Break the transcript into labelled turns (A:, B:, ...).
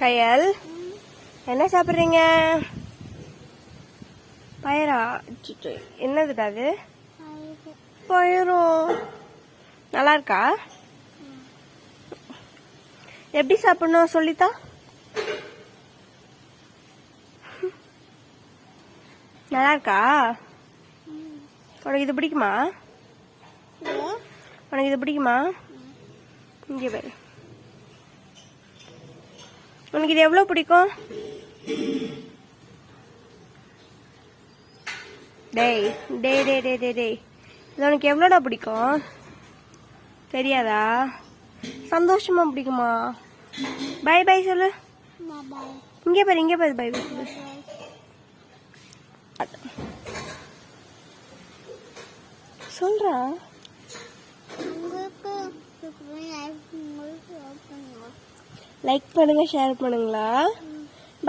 A: கயல், என்ன சாப்பிட்றீங்க? பயரா? என்னதுடா அது? பயிரும். நல்லா இருக்கா? எப்படி சாப்பிடணும் சொல்லித்தா. நல்லா இருக்கா? உனக்கு இது பிடிக்குமா? உனக்கு இது பிடிக்குமா? இங்கே பாரு. உனக்கு இது எவ்வளோ பிடிக்கும்? டேய் டேய் டேய் டேய் டேய் டேய் இது உனக்கு எவ்வளோடா பிடிக்கும்? தெரியாதா? சந்தோஷமா பிடிக்குமா? பை பை சொல்லு. இங்கே பாரு, இங்கே பாரு, பை பை சொல்லு. சொல்றா. லைக் பண்ணுங்க, ஷேர் பண்ணுங்களா?